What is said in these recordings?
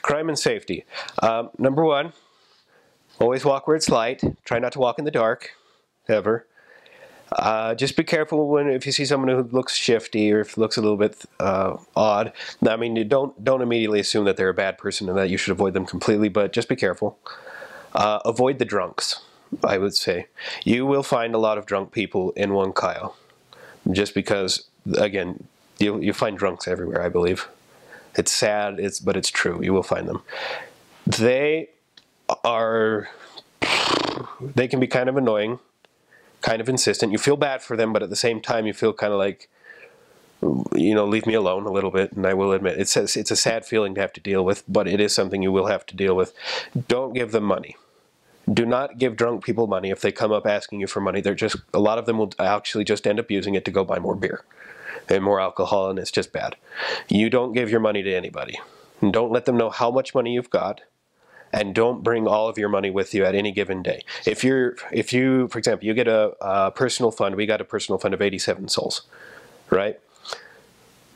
Crime and safety. Number one, always walk where it's light. Try not to walk in the dark, ever. Just be careful if you see someone who looks shifty or if looks a little bit odd. I mean, you don't immediately assume that they're a bad person and that you should avoid them completely, but just be careful. Avoid the drunks, I would say. You will find a lot of drunk people in Huancayo, just because, again, you find drunks everywhere, I believe. It's sad, but it's true. You will find them. They can be kind of annoying, kind of insistent. You feel bad for them, but at the same time you feel kind of like, leave me alone a little bit. And I will admit, it's a sad feeling to have to deal with, but it is something you will have to deal with. Don't give them money. Do not give drunk people money if they come up asking you for money. A lot of them will actually just end up using it to go buy more beer and more alcohol, and it's just bad. You don't give your money to anybody. And don't let them know how much money you've got, and don't bring all of your money with you at any given day. If you, for example, you get a personal fund, we got a personal fund of 87 souls, right?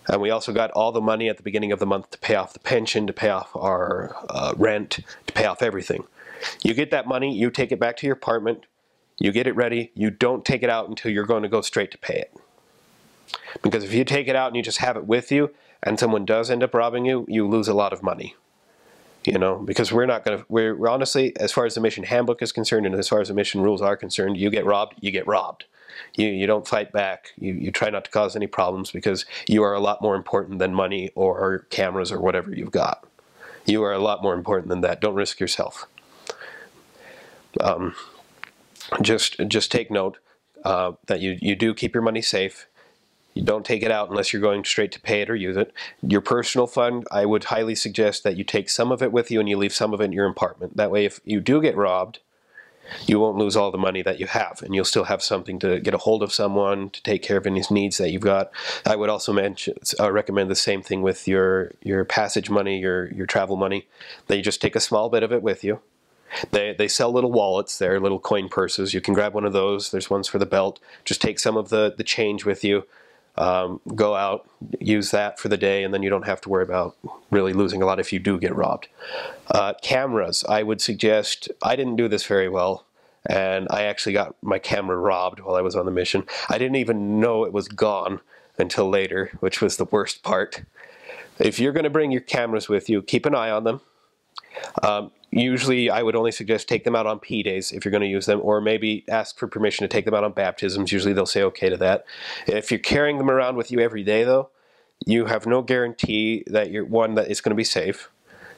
And we also got all the money at the beginning of the month to pay off the pension, to pay off our rent, to pay off everything. You get that money, you take it back to your apartment, you get it ready, you don't take it out until you're going to go straight to pay it. Because if you take it out and you just have it with you, and someone does end up robbing you, you lose a lot of money. Because we're honestly, as far as the mission handbook is concerned, and as far as the mission rules are concerned, you get robbed, you get robbed. You don't fight back. You try not to cause any problems, because you are a lot more important than money or cameras or whatever you've got. You are a lot more important than that. Don't risk yourself. Just take note that you do keep your money safe. You don't take it out unless you're going straight to pay it or use it. Your personal fund, I would highly suggest that you take some of it with you and you leave some of it in your apartment. That way, if you do get robbed, you won't lose all the money that you have, and you'll still have something to get a hold of someone to take care of any needs that you've got. I would also recommend the same thing with your passage money, your travel money, that you just take a small bit of it with you. They sell little wallets there, little coin purses. You can grab one of those. There's ones for the belt. Just take some of the change with you. Go out, use that for the day, and then you don't have to worry about really losing a lot if you do get robbed. Cameras, I would suggest, I didn't do this very well, and I actually got my camera robbed while I was on the mission. I didn't even know it was gone until later, which was the worst part. If you're going to bring your cameras with you, keep an eye on them. Usually I would only suggest take them out on P days if you're going to use them, or maybe ask for permission to take them out on baptisms. Usually they'll say okay to that. If you're carrying them around with you every day, though, you have no guarantee that that it's going to be safe.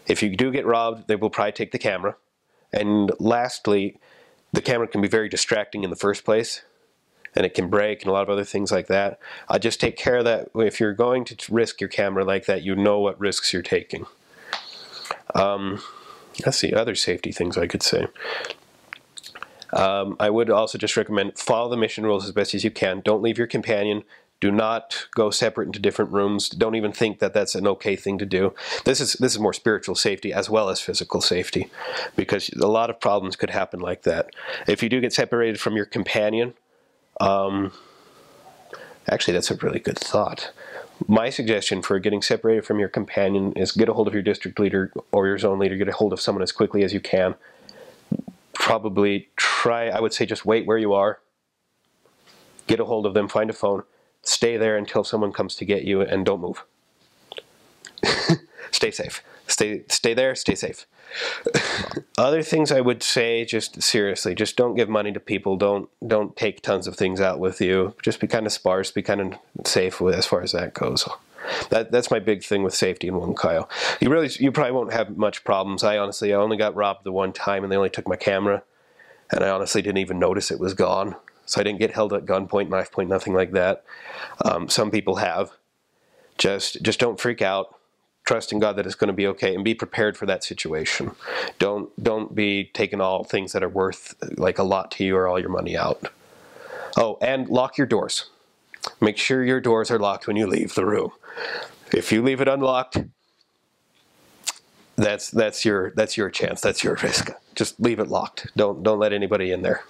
If you do get robbed, they will probably take the camera. And lastly, the camera can be very distracting in the first place, and it can break and a lot of other things like that. Just take care of that. If you're going to risk your camera like that, you know what risks you're taking. Let's see, other safety things I could say. I would also just recommend follow the mission rules as best as you can. Don't leave your companion. Do not go separate into different rooms. Don't even think that that's an okay thing to do. This is more spiritual safety as well as physical safety, because a lot of problems could happen like that. If you do get separated from your companion, actually that's a really good thought. My suggestion for getting separated from your companion is get a hold of your district leader or your zone leader. Get a hold of someone as quickly as you can. Probably I would say just wait where you are. Get a hold of them, find a phone. Stay there until someone comes to get you, and don't move. Stay safe. Stay there, stay safe. Other things I would say, just seriously, just don't give money to people. Don't take tons of things out with you. Just be kind of sparse, be kind of safe as far as that goes. That's my big thing with safety in Huancayo. You probably won't have much problems. I only got robbed the one time, and they only took my camera, and I honestly didn't even notice it was gone. So I didn't get held at gunpoint, knife point, nothing like that. Some people have. Just don't freak out. Trust in God that it's going to be okay, and be prepared for that situation. Don't be taking all things that are worth like a lot to you or all your money out. Oh, and lock your doors. Make sure your doors are locked when you leave the room. If you leave it unlocked, that's your chance. That's your risk. Just leave it locked. Don't let anybody in there.